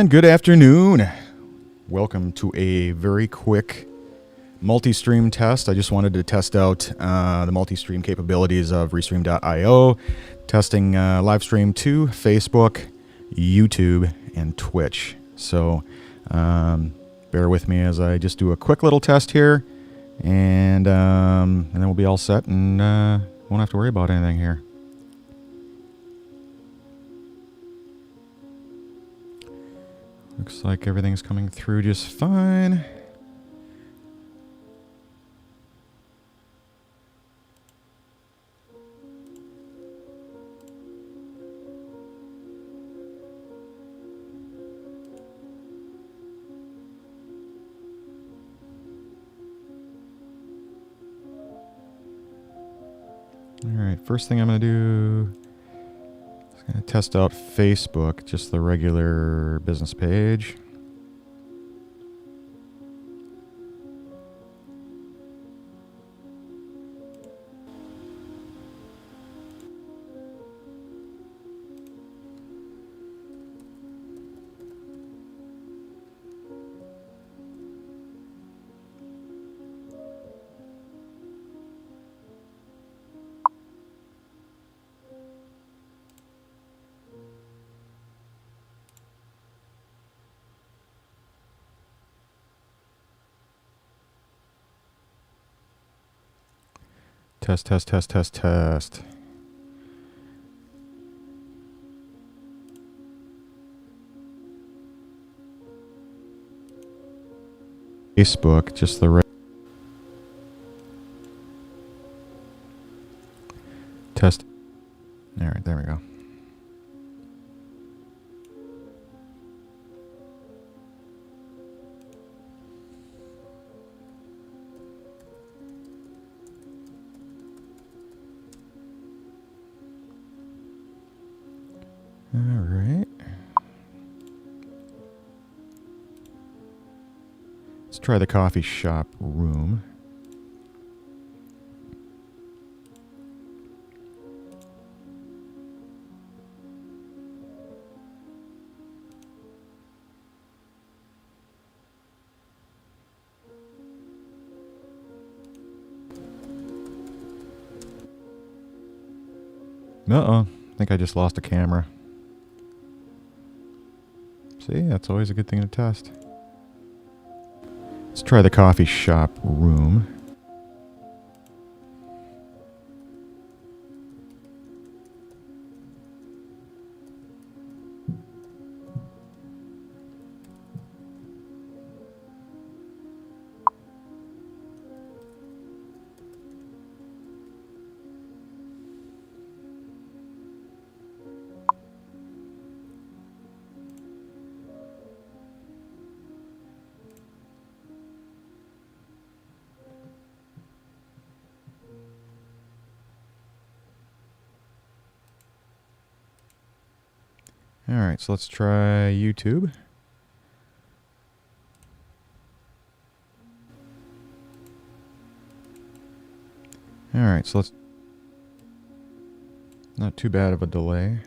And good afternoon. Welcome to a very quick multi-stream test. I just wanted to test out the multi-stream capabilities of Restream.io, testing live stream to Facebook, YouTube, and Twitch. So bear with me as I just do a quick little test here, and then we'll be all set and won't have to worry about anything here. Looks like everything's coming through just fine. All right, first thing I'm going to do is going to test out Facebook, just the regular business page. Test, test, test, test, test. Facebook, just the test. All right, there we go. All right. Let's try the coffee shop room. Uh-oh. I think I just lost a camera. See, that's always a good thing to test. Let's try the coffee shop room. All right, so let's try YouTube. All right, so let's... Not too bad of a delay.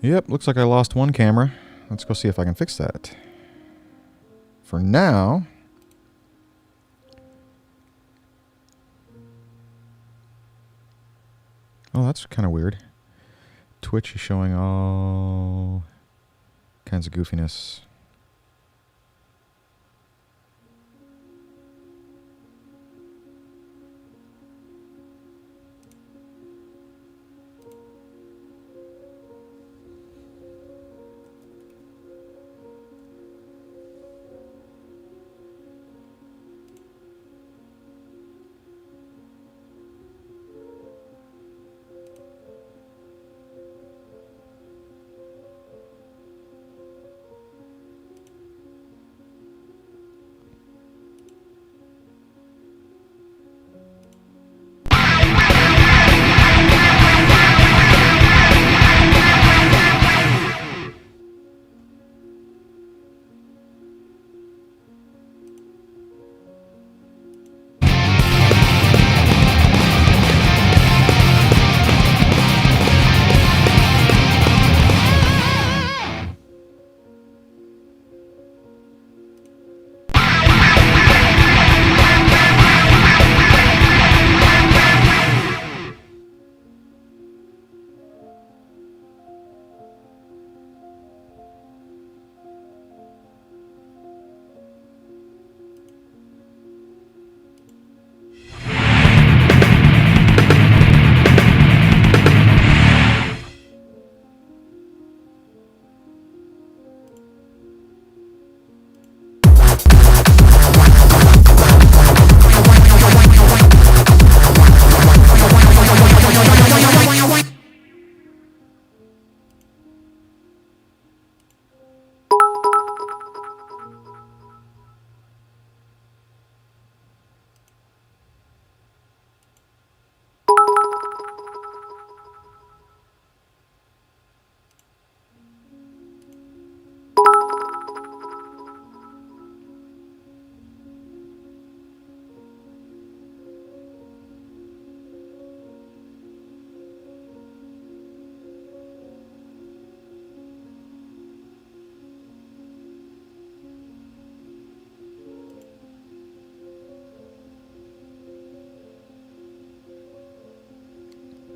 Yep, looks like I lost one camera. Let's go see if I can fix that. For now... Oh, that's kind of weird. Twitch is showing all kinds of goofiness.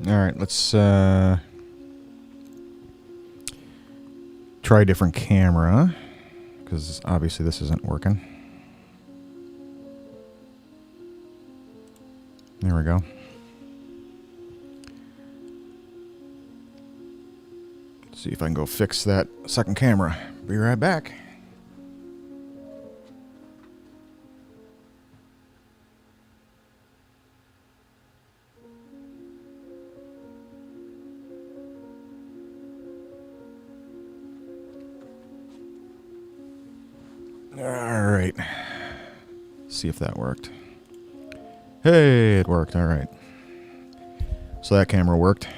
All right, let's try a different camera, because obviously this isn't working. There we go. See if I can go fix that second camera. Be right back. All right. See if that worked. Hey, it worked. All right. So that camera worked.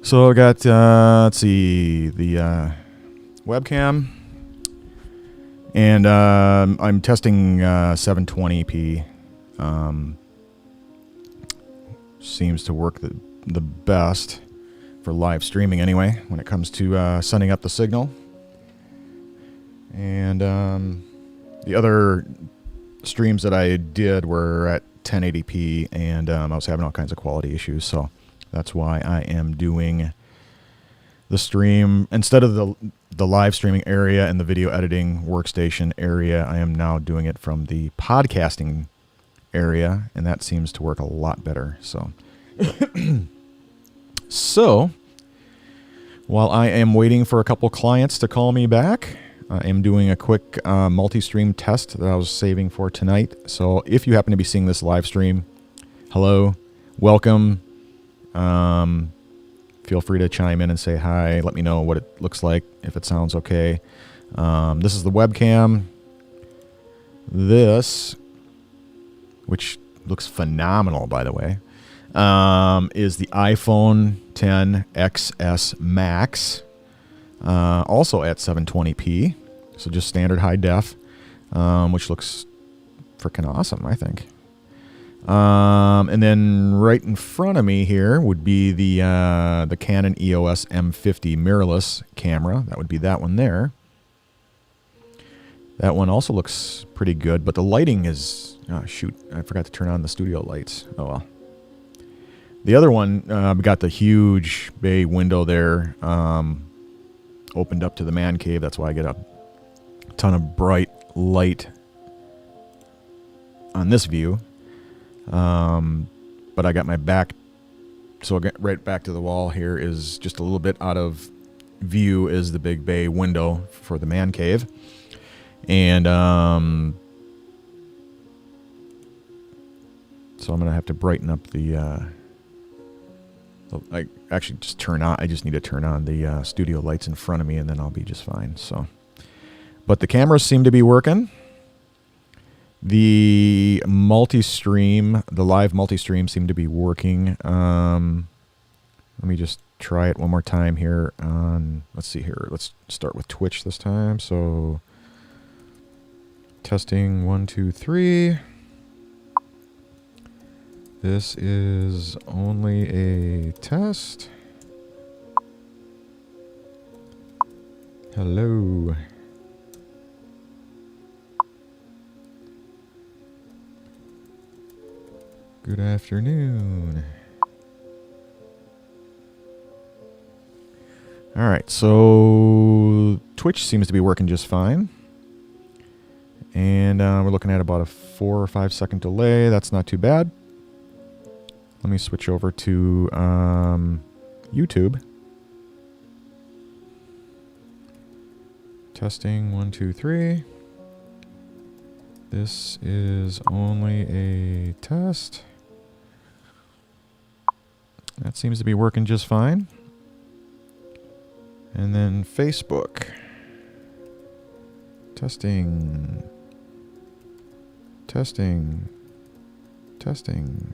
So I got, let's see, the webcam. And I'm testing 720p. Seems to work the best for live streaming anyway, when it comes to sending up the signal. And the other streams that I did were at 1080p, and I was having all kinds of quality issues, so that's why I am doing the stream instead of the live streaming area and the video editing workstation area. I am now doing it from the podcasting area, and that seems to work a lot better. So, so while I am waiting for a couple clients to call me back, I am doing a quick multi-stream test that I was saving for tonight. So if you happen to be seeing this live stream, hello, welcome. Feel free to chime in and say hi. Let me know what it looks like, if it sounds okay. This is the webcam. This, which looks phenomenal, by the way, is the iPhone X XS Max. Also at 720p, so just standard high def, which looks freaking awesome, I think. And then right in front of me here would be the Canon EOS M50 mirrorless camera. That would be that one there. That one also looks pretty good, but the lighting is... Oh, shoot. I forgot to turn on the studio lights. Oh, well. The other one, we got the huge bay window there, opened up to the man cave. That's why I get a ton of bright light on this view. But I got my back, so I'll get right back to the wall here is just a little bit out of view is the big bay window for the man cave. And so I'm going to have to brighten up the... I actually just turn on. I just need to turn on the studio lights in front of me, and then I'll be just fine. So, but the cameras seem to be working. The multi-stream, the live multi-stream, seemed to be working. Let me just try it one more time here. Let's see here. Let's start with Twitch this time. So, testing 1, 2, 3. This is only a test. Hello. Good afternoon. All right, so Twitch seems to be working just fine. And we're looking at about a 4 or 5 second delay. That's not too bad. Let me switch over to YouTube. Testing 1, 2, 3. This is only a test. That seems to be working just fine. And then Facebook. Testing. Testing. Testing.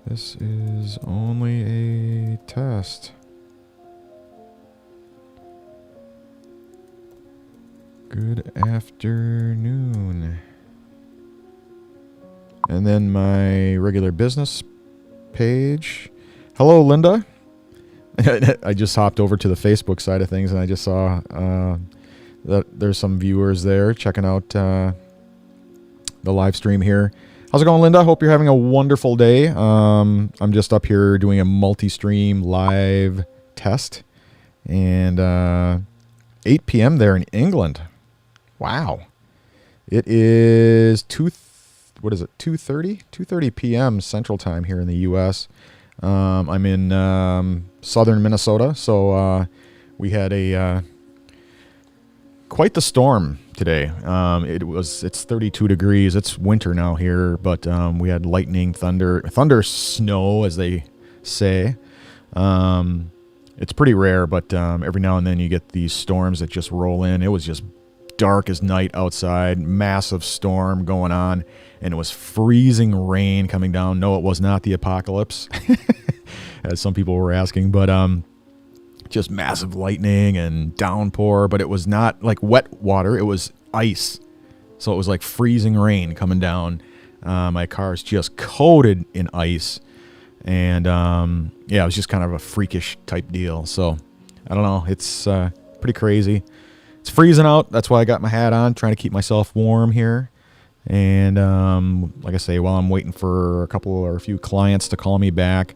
This is only a test. Good afternoon. And then my regular business page. Hello, Linda. I just hopped over to the Facebook side of things, and I just saw that there's some viewers there checking out the live stream here. How's it going, Linda? Hope you're having a wonderful day. I'm just up here doing a multi-stream live test. And 8 p.m. there in England. Wow. It is 2:30? 2:30 p.m. Central Time here in the U.S. I'm in southern Minnesota, so we had a quite the storm today. It's 32 degrees. It's winter now here, but we had lightning, thunder, snow, as they say. It's pretty rare, but every now and then you get these storms that just roll in. It was just dark as night outside, massive storm going on, and it was freezing rain coming down. No, it was not the apocalypse, as some people were asking, but just massive lightning and downpour, but it was not like wet water. It was ice. So it was like freezing rain coming down. My car's just coated in ice. And yeah, it was just kind of a freakish type deal. So I don't know. It's pretty crazy. It's freezing out. That's why I got my hat on, trying to keep myself warm here. And like I say, while I'm waiting for a few clients to call me back,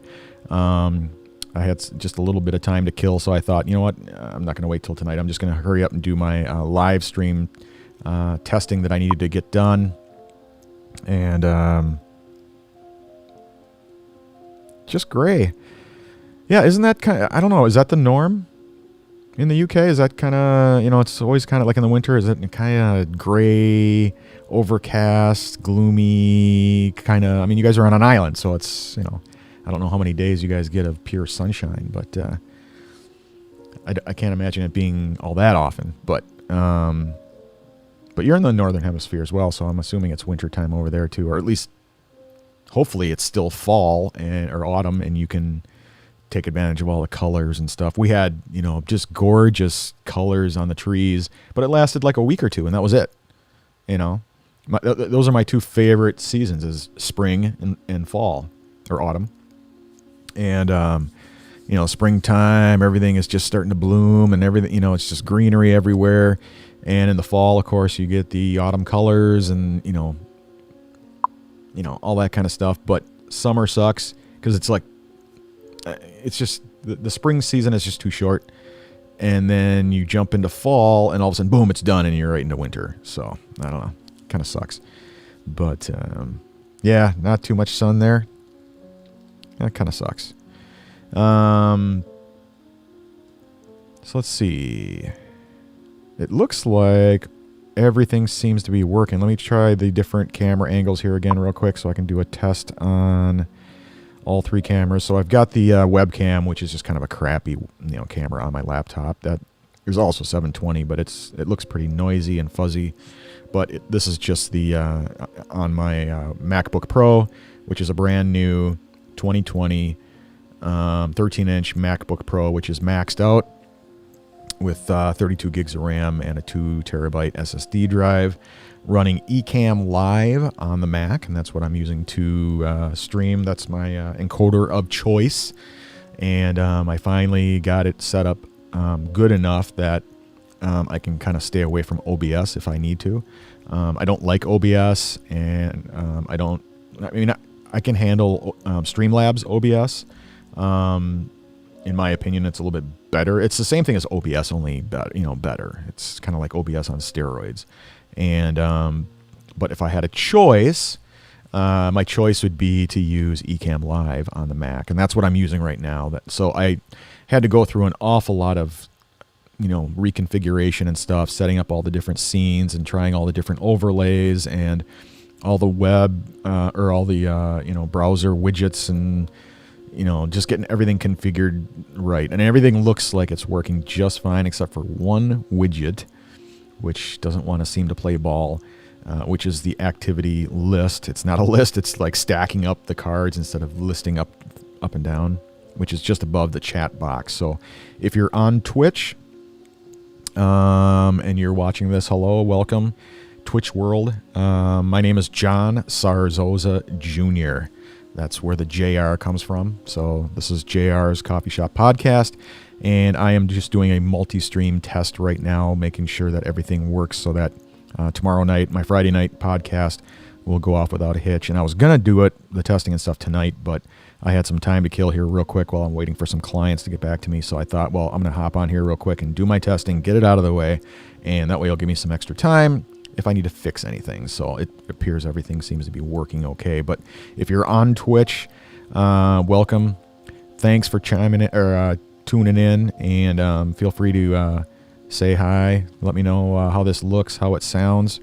I had just a little bit of time to kill, so I thought, you know what, I'm not going to wait till tonight. I'm just going to hurry up and do my live stream testing that I needed to get done. And just gray. Yeah, isn't that kind of, I don't know, is that the norm in the UK? Is that kind of, it's always kind of like in the winter, is it kind of gray, overcast, gloomy, kind of, I mean, you guys are on an island, so it's, I don't know how many days you guys get of pure sunshine, but I can't imagine it being all that often. But you're in the northern hemisphere as well, so I'm assuming it's wintertime over there too, or at least hopefully it's still fall or autumn, and you can take advantage of all the colors and stuff. We had just gorgeous colors on the trees, but it lasted like a week or two, and that was it. Those are my two favorite seasons: is spring and fall or autumn. And springtime, everything is just starting to bloom, and everything, it's just greenery everywhere. And in the fall, of course, you get the autumn colors and all that kind of stuff. But summer sucks because it's like it's just the spring season is just too short. And then you jump into fall, and all of a sudden, boom, it's done, and you're right into winter. So, I don't know. Kind of sucks. But, yeah, not too much sun there. That kind of sucks. So, let's see. It looks like everything seems to be working. Let me try the different camera angles here again real quick so I can do a test on all three cameras. So I've got the webcam, which is just kind of a crappy, camera on my laptop. That is also 720, but it looks pretty noisy and fuzzy. But this is just the on my MacBook Pro, which is a brand new 2020 13-inch MacBook Pro, which is maxed out with 32 gigs of RAM and a 2 terabyte SSD drive, running Ecamm Live on the Mac, and that's what I'm using to stream. That's my encoder of choice, and I finally got it set up good enough that I can kind of stay away from OBS if I need to. I don't like OBS, and I can handle Streamlabs OBS. In my opinion, it's a little bit better. It's the same thing as OBS, only better. It's kind of like OBS on steroids. And but if I had a choice, my choice would be to use Ecamm Live on the Mac, and that's what I'm using right now. So I had to go through an awful lot of reconfiguration and stuff, setting up all the different scenes and trying all the different overlays and all the web or all the browser widgets and just getting everything configured right. And everything looks like it's working just fine except for one widget, which doesn't want to seem to play ball, which is the activity list. It's not a list. It's like stacking up the cards instead of listing up and down, which is just above the chat box. So if you're on Twitch and you're watching this, hello, welcome, Twitch world. My name is John Sarzosa Jr. That's where the JR comes from. So this is JR's Coffee Shop Podcast, and I am just doing a multi-stream test right now, making sure that everything works so that tomorrow night, my Friday night podcast, will go off without a hitch. And I was going to do the testing and stuff tonight, but I had some time to kill here real quick while I'm waiting for some clients to get back to me. So I thought, well, I'm going to hop on here real quick and do my testing, get it out of the way, and that way it'll give me some extra time if I need to fix anything. So it appears everything seems to be working okay. But if you're on Twitch, welcome. Thanks for chiming in or tuning in, and feel free to say hi. Let me know how this looks, how it sounds.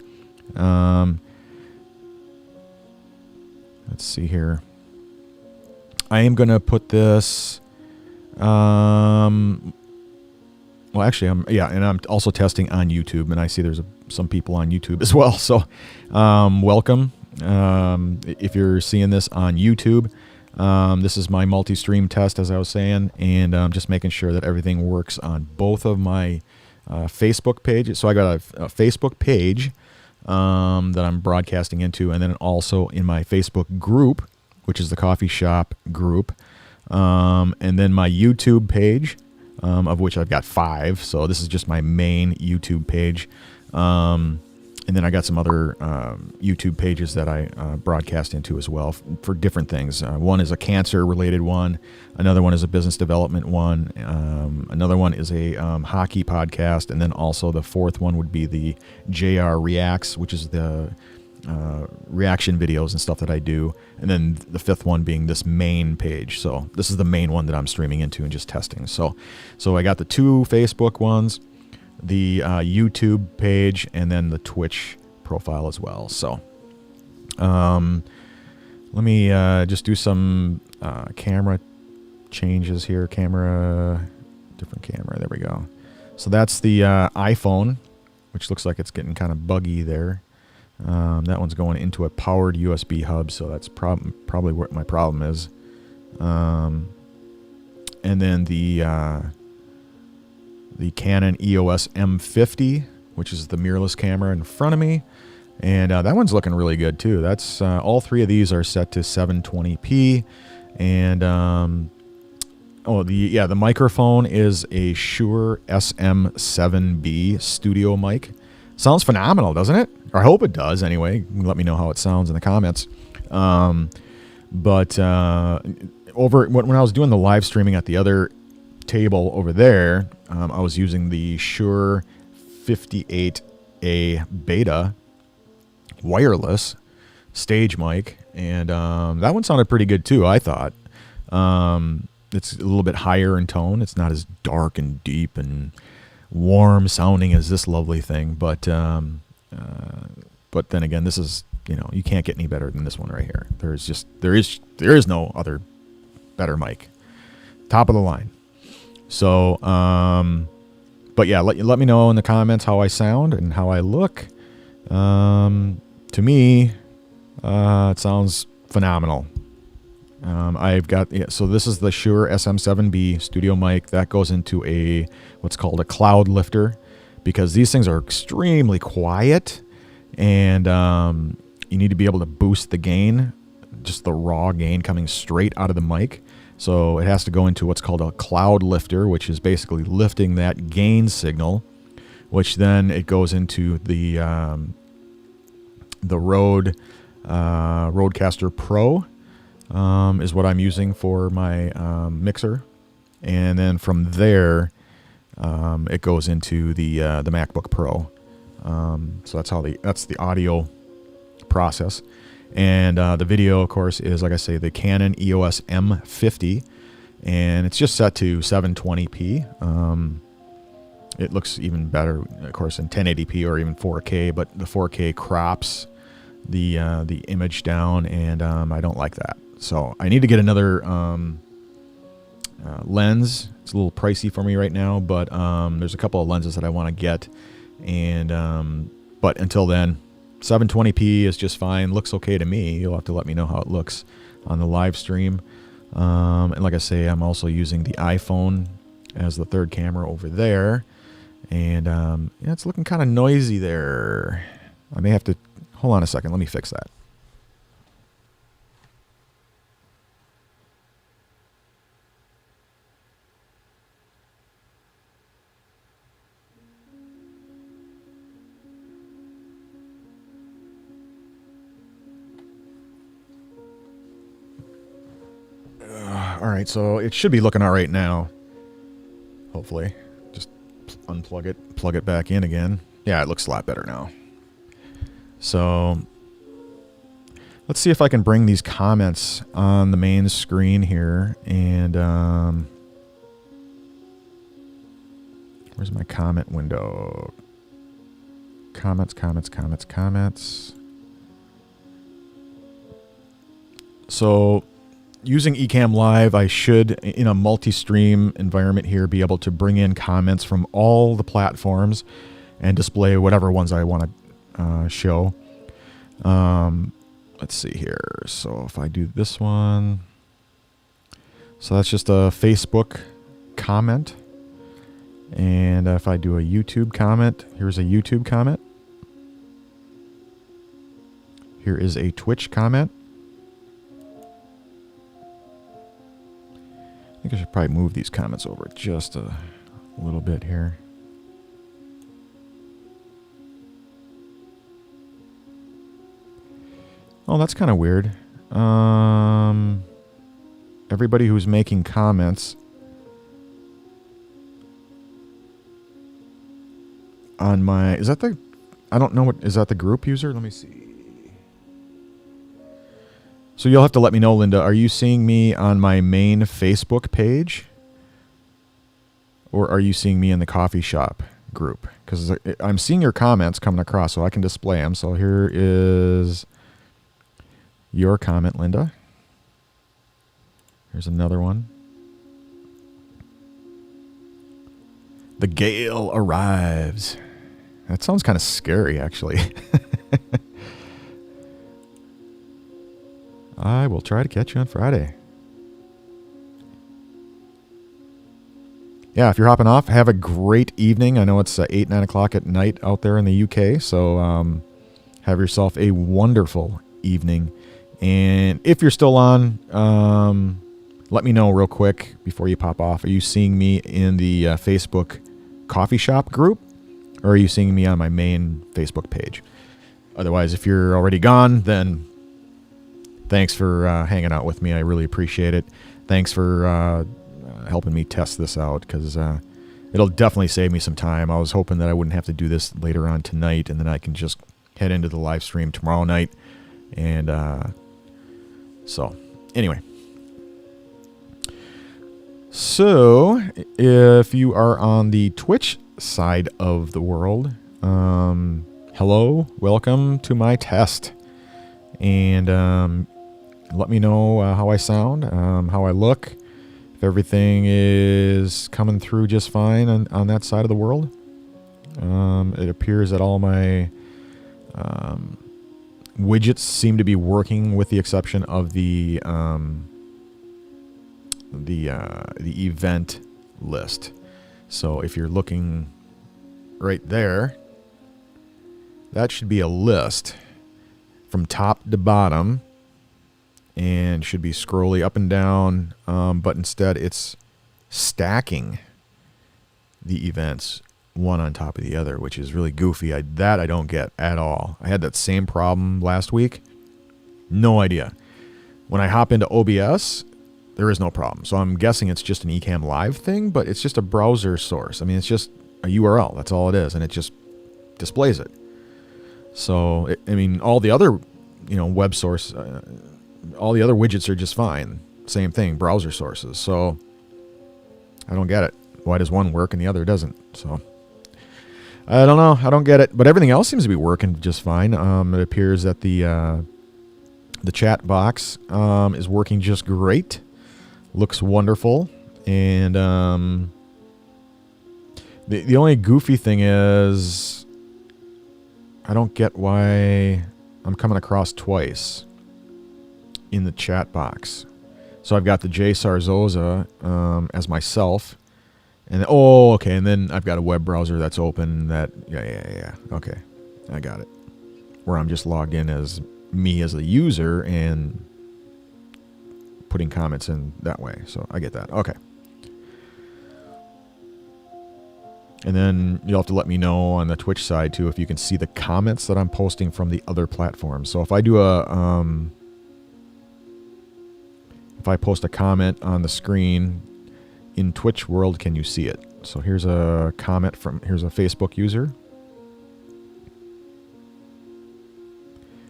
Let's see here. I am going to put this... Well, actually, and I'm also testing on YouTube, and I see there's some people on YouTube as well. So, welcome. If you're seeing this on YouTube, this is my multi-stream test, as I was saying, and just making sure that everything works on both of my Facebook pages. So I got a Facebook page that I'm broadcasting into, and then also in my Facebook group, which is the Coffee Shop group, and then my YouTube page, of which I've got 5. So this is just my main YouTube page. And then I got some other YouTube pages that I broadcast into as well for different things. One is a cancer-related one. Another one is a business development one. Another one is a hockey podcast. And then also the fourth one would be the JR Reacts, which is the reaction videos and stuff that I do. And then the fifth one being this main page. So this is the main one that I'm streaming into and just testing. So I got the 2 Facebook ones, the YouTube page, and then the Twitch profile as well. So let me just do some camera changes here. Different camera. There we go. So that's the iPhone, which looks like it's getting kind of buggy there. That one's going into a powered USB hub, so that's probably what my problem is. And then the Canon EOS M50, which is the mirrorless camera in front of me. And that one's looking really good too. That's all three of these are set to 720p. And the microphone is a Shure SM7B studio mic. Sounds phenomenal, doesn't it? Or I hope it does anyway. Let me know how it sounds in the comments. But over when I was doing the live streaming at the other table over there, I was using the Shure 58A Beta wireless stage mic, and that one sounded pretty good too, I thought. It's a little bit higher in tone. It's not as dark and deep and warm sounding as this lovely thing, but then again, this is, you can't get any better than this one right here. There is no other better mic, top of the line. So but yeah, let me know in the comments how I sound and how I look. To me, it sounds phenomenal. I've got, so this is the Shure SM7B studio mic that goes into what's called a cloud lifter, because these things are extremely quiet, and you need to be able to boost the gain, just the raw gain coming straight out of the mic. So it has to go into what's called a cloud lifter, which is basically lifting that gain signal, which then it goes into the Rodecaster Pro is what I'm using for my mixer, and then from there it goes into the MacBook Pro. So that's the audio process, and the video, of course, is, like I say, the Canon EOS M50, and it's just set to 720p. It looks even better, of course, in 1080p or even 4K, but the 4K crops the image down, and I don't like that. So I need to get another lens. It's a little pricey for me right now, but there's a couple of lenses that I want to get, and but until then, 720p is just fine. Looks okay to me. You'll have to let me know how it looks on the live stream. And like I say, I'm also using the iPhone as the third camera over there, and yeah, it's looking kind of noisy there. I may have to hold on a second. Let me fix that. All right, so it should be looking all right now. Hopefully. Just unplug it, plug it back in again. Yeah, it looks a lot better now. So let's see if I can bring these comments on the main screen here. And where's my comment window? Comments. So using Ecamm Live, I should, in a multi-stream environment here, be able to bring in comments from all the platforms and display whatever ones I want to show. Let's see here. So if I do this one, so that's just a Facebook comment. And if I do a YouTube comment, here's a YouTube comment. Here is a Twitch comment. I think I should probably move these comments over just a little bit here. Oh, that's kind of weird. Everybody who's making comments on my... Is that the... I don't know what... Is that the group user? Let me see. So you'll have to let me know, Linda. Are you seeing me on my main Facebook page? Or are you seeing me in the coffee shop group? Because I'm seeing your comments coming across, so I can display them. So here is your comment, Linda. Here's another one. The gale arrives. That sounds kind of scary, actually. I will try to catch you on Friday. Yeah, if you're hopping off, have a great evening. I know it's 8, 9 o'clock at night out there in the UK. So Have yourself a wonderful evening. And if you're still on, let me know real quick before you pop off. Are you seeing me in the Facebook coffee shop group, or are you seeing me on my main Facebook page? Otherwise, if you're already gone, then thanks for hanging out with me. I really appreciate it. Thanks for helping me test this out, because it'll definitely save me some time. I was hoping that I wouldn't have to do this later on tonight, and then I can just head into the live stream tomorrow night. And so, anyway. So, if you are on the Twitch side of the world, hello, welcome to my test. And let me know how I sound, how I look, if everything is coming through just fine on that side of the world. It appears that all my widgets seem to be working, with the exception of the event list. So if you're looking right there, that should be a list from top to bottom, and should be scrolly up and down, but instead it's stacking the events one on top of the other, which is really goofy. I don't get at all. I had that same problem last week. No idea. When I hop into OBS, there is no problem. So I'm guessing it's just an Ecamm Live thing, but it's just a browser source. I mean, it's just a URL. That's all it is, and it just displays it. So, I mean, all the other, web source, all the other widgets are just fine. Same thing, browser sources. So I don't get it. Why does one work and the other doesn't? So I don't know. I don't get it. But everything else seems to be working just fine. It appears that the chat box is working just great. Looks wonderful. And the only goofy thing is, I don't get why I'm coming across twice in the chat box. So I've got the J Sarzosa as myself. And okay, and then I've got a web browser that's open that, yeah, okay, I got it. Where I'm just logged in as me as a user and putting comments in that way. So I get that, okay. And then you'll have to let me know on the Twitch side too if you can see the comments that I'm posting from the other platforms. So if I do if I post a comment on the screen in Twitch world, can you see it? So here's a comment here's a Facebook user.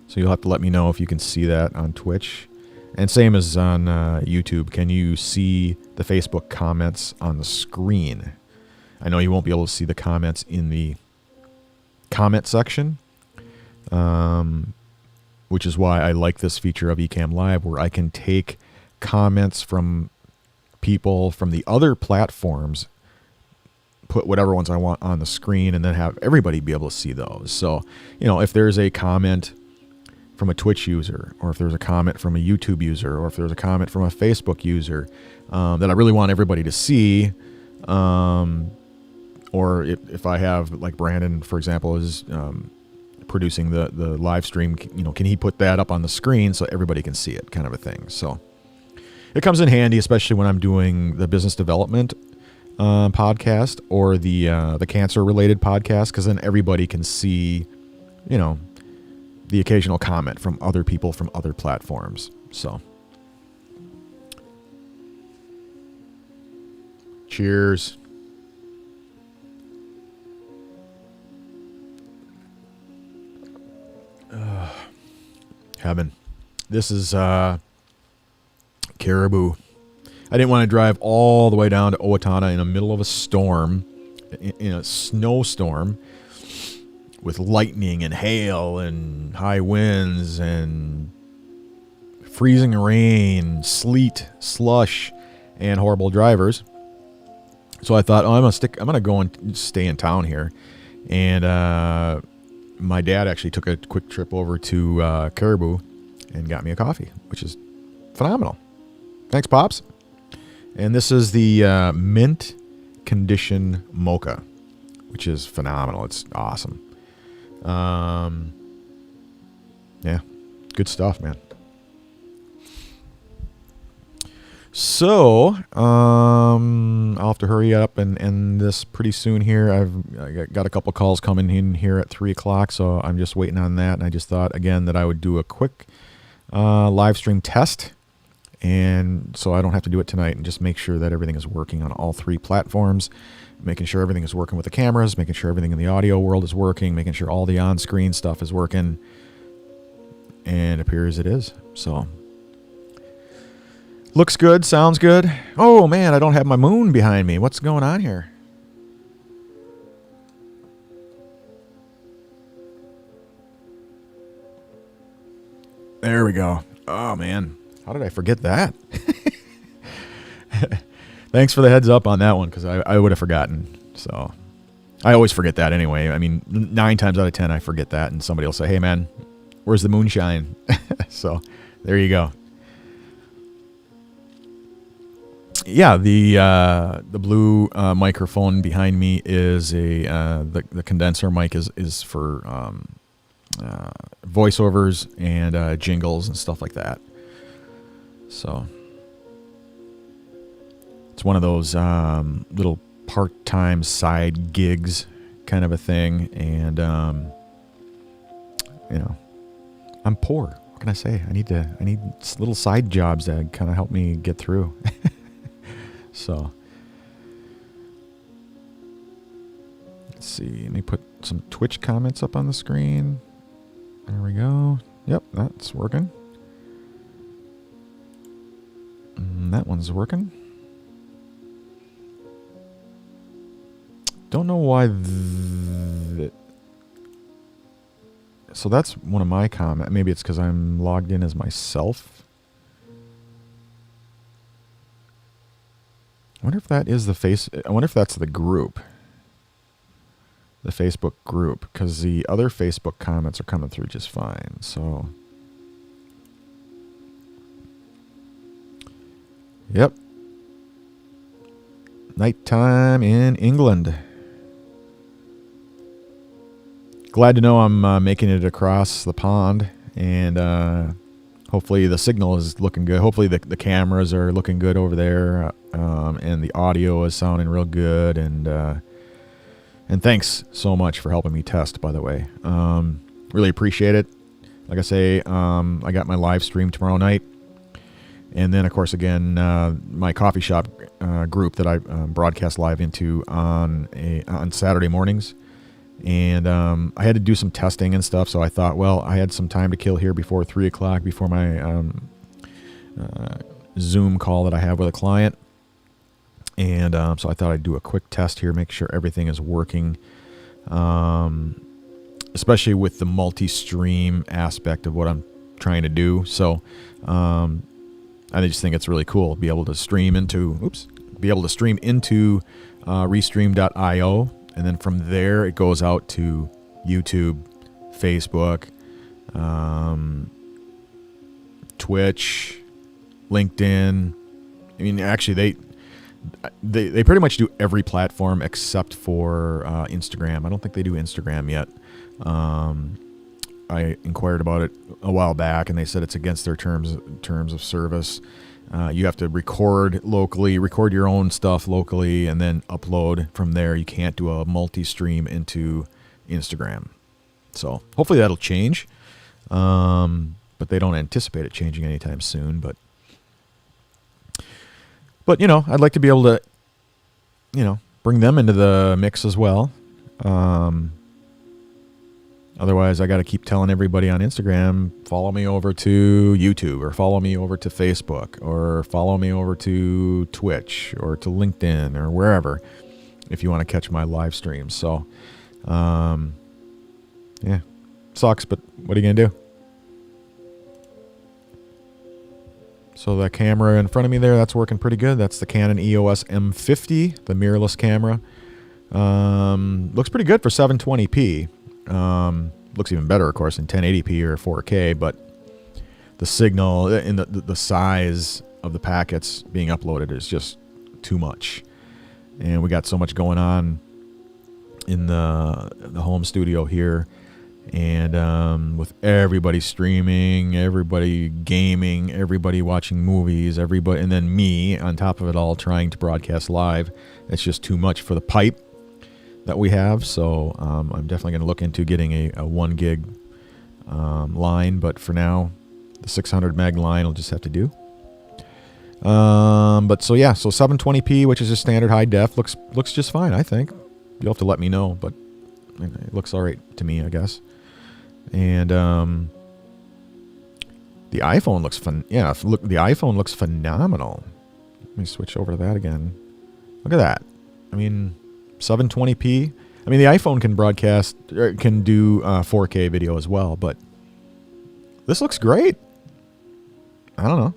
So you'll have to let me know if you can see that on Twitch. And same as on YouTube, can you see the Facebook comments on the screen? I know you won't be able to see the comments in the comment section, which is why I like this feature of Ecamm Live, where I can take comments from people from the other platforms, put whatever ones I want on the screen, and then have everybody be able to see those. So, if there's a comment from a Twitch user, or if there's a comment from a YouTube user, or if there's a comment from a Facebook user that I really want everybody to see, or if I have, like Brandon, for example, is producing the live stream, can he put that up on the screen so everybody can see it, kind of a thing. So it comes in handy, especially when I'm doing the business development podcast or the cancer-related podcast, because then everybody can see, the occasional comment from other people from other platforms. So, cheers. Heaven. This is Caribou. I didn't want to drive all the way down to Owatonna in the middle of a storm, in a snowstorm, with lightning and hail and high winds and freezing rain, sleet, slush, and horrible drivers. So I thought, I'm gonna go and stay in town here. And my dad actually took a quick trip over to Caribou and got me a coffee, which is phenomenal. Thanks, Pops. And this is the mint condition mocha, which is phenomenal. It's awesome. Yeah, good stuff, man. So, I'll have to hurry up and end this pretty soon here. I got a couple calls coming in here at 3 o'clock, so I'm just waiting on that. And I just thought, again, that I would do a quick live stream test, and so I don't have to do it tonight, and just make sure that everything is working on all 3 platforms, making sure everything is working with the cameras, making sure everything in the audio world is working, making sure all the on-screen stuff is working, and it appears it is. So... looks good, sounds good. Oh man, I don't have my moon behind me. What's going on here? There we go. Oh man, how did I forget that? Thanks for the heads up on that one, because I would have forgotten. So I always forget that anyway. I mean, 9 times out of 10 I forget that, and somebody will say, hey man, where's the moonshine? So there you go. Yeah, the blue microphone behind me is the condenser mic is for voiceovers and jingles and stuff like that. So it's one of those little part-time side gigs kind of a thing, and you know, I'm poor. What can I say? I need little side jobs that kind of help me get through. So, let's see. Let me put some Twitch comments up on the screen. There we go. Yep, that's working. And that one's working. Don't know why. So that's one of my comments. Maybe it's because I'm logged in as myself. I wonder if that is I wonder if that's the group. The Facebook group, because the other Facebook comments are coming through just fine. So, yep. Nighttime in England. Glad to know I'm making it across the pond, and hopefully the signal is looking good. Hopefully the cameras are looking good over there, and the audio is sounding real good. And thanks so much for helping me test, by the way. Really appreciate it. Like I say, I got my live stream tomorrow night, and then of course again my coffee shop group that I broadcast live into on Saturday mornings. And I had to do some testing and stuff, so I thought, well, I had some time to kill here before 3 o'clock, before my Zoom call that I have with a client. And so I thought I'd do a quick test here, make sure everything is working, especially with the multi-stream aspect of what I'm trying to do. So I just think it's really cool to be able to stream into, Restream.io. And then from there, it goes out to YouTube, Facebook, Twitch, LinkedIn. I mean, actually, they pretty much do every platform except for Instagram. I don't think they do Instagram yet. I inquired about it a while back, and they said it's against their terms of service. You have to record locally, record your own stuff locally, and then upload from there. You can't do a multi-stream into Instagram. So hopefully that'll change. But they don't anticipate it changing anytime soon. But you know, I'd like to be able to, you know, bring them into the mix as well. Otherwise, I got to keep telling everybody on Instagram, follow me over to YouTube, or follow me over to Facebook, or follow me over to Twitch, or to LinkedIn, or wherever, if you want to catch my live streams. So, yeah, sucks, but what are you going to do? So the camera in front of me there, that's working pretty good. That's the Canon EOS M50, the mirrorless camera. Looks pretty good for 720p. Looks even better, of course, in 1080p or 4K, but the signal and the size of the packets being uploaded is just too much. And we got so much going on in the home studio here And with everybody streaming, everybody gaming, everybody watching movies, everybody, and then me on top of it all trying to broadcast live, it's just too much for the pipe that we have. So I'm definitely going to look into getting a 1 gig line, but for now, the 600 meg line will just have to do. But so yeah, so 720p, which is a standard high def, looks just fine, I think. You'll have to let me know, but it looks all right to me, I guess. And the iPhone looks fun. Yeah, look, the iPhone looks phenomenal. Let me switch over to that again. Look at that. I mean, 720p. I mean, the iPhone can broadcast, or can do 4K video as well, but this looks great. I don't know.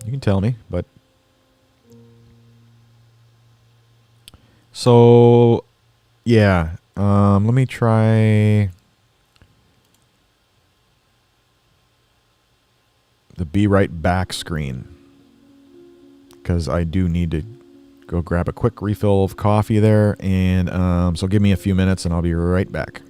You can tell me, but so yeah. Let me try the Be Right Back screen, because I do need to go grab a quick refill of coffee there, and so give me a few minutes and I'll be right back.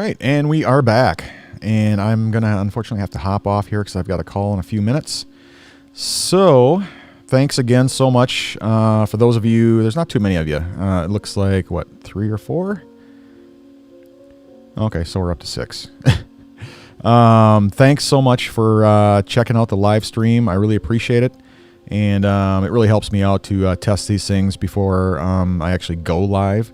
right, and we are back. And I'm going to unfortunately have to hop off here because I've got a call in a few minutes. So, thanks again so much for those of you. There's not too many of you. It looks like, what, 3 or 4? Okay, so we're up to 6. Thanks so much for checking out the live stream. I really appreciate it. And it really helps me out to test these things before I actually go live.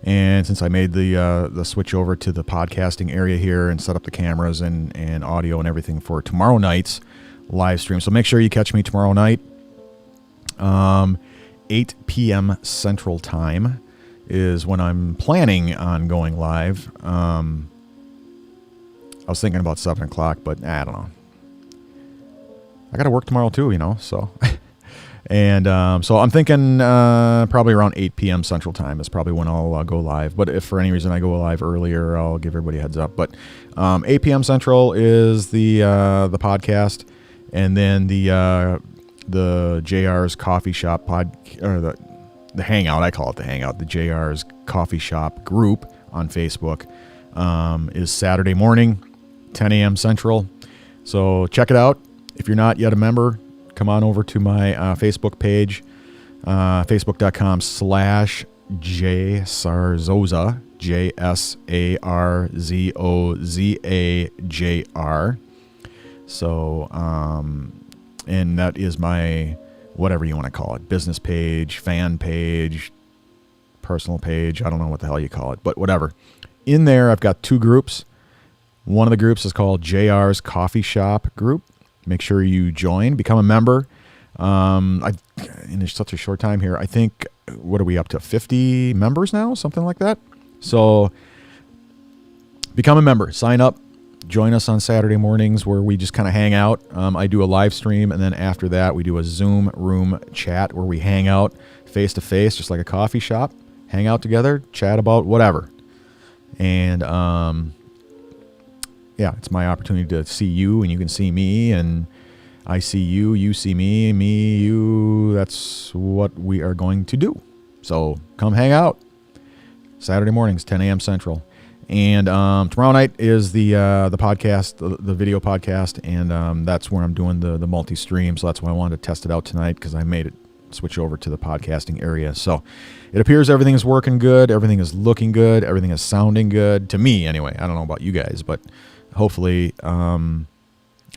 And since I made the switch over to the podcasting area here and set up the cameras and audio and everything for tomorrow night's live stream. So make sure you catch me tomorrow night, 8 p.m. Central Time is when I'm planning on going live. I was thinking about 7 o'clock, but I don't know. I got to work tomorrow too, so... And so I'm thinking probably around 8 p.m. Central Time is probably when I'll go live. But if for any reason I go live earlier, I'll give everybody a heads up. But 8 p.m. Central is the podcast, and then the JR's Coffee Shop or the Hangout. I call it the Hangout. The JR's Coffee Shop group on Facebook is Saturday morning, 10 a.m. Central. So check it out. If you're not yet a member, come on over to my Facebook page, facebook.com/JSarzoza, JSARZOZAJR. So, and that is my, whatever you want to call it, business page, fan page, personal page. I don't know what the hell you call it, but whatever. In there, I've got 2 groups. One of the groups is called JR's Coffee Shop Group. Make sure you join, become a member. In such a short time here, I think, what are we up to? 50 members now? Something like that. So become a member, sign up, join us on Saturday mornings where we just kind of hang out. I do a live stream, and then after that, we do a Zoom room chat where we hang out face to face, just like a coffee shop, hang out together, chat about whatever. And, yeah, it's my opportunity to see you, and you can see me, and I see you, you see me, you. That's what we are going to do. So come hang out. Saturday mornings, 10 a.m. Central. And tomorrow night is the podcast, the video podcast, and that's where I'm doing the multi-stream. So that's why I wanted to test it out tonight, because I made it switch over to the podcasting area. So it appears everything is working good. Everything is looking good. Everything is sounding good. To me, anyway. I don't know about you guys, but... hopefully,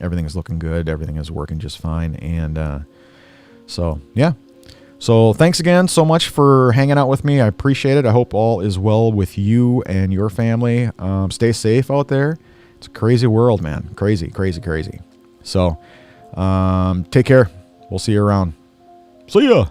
everything is looking good. Everything is working just fine. And so, yeah. So thanks again so much for hanging out with me. I appreciate it. I hope all is well with you and your family. Stay safe out there. It's a crazy world, man. Crazy, crazy, crazy. So take care. We'll see you around. See ya.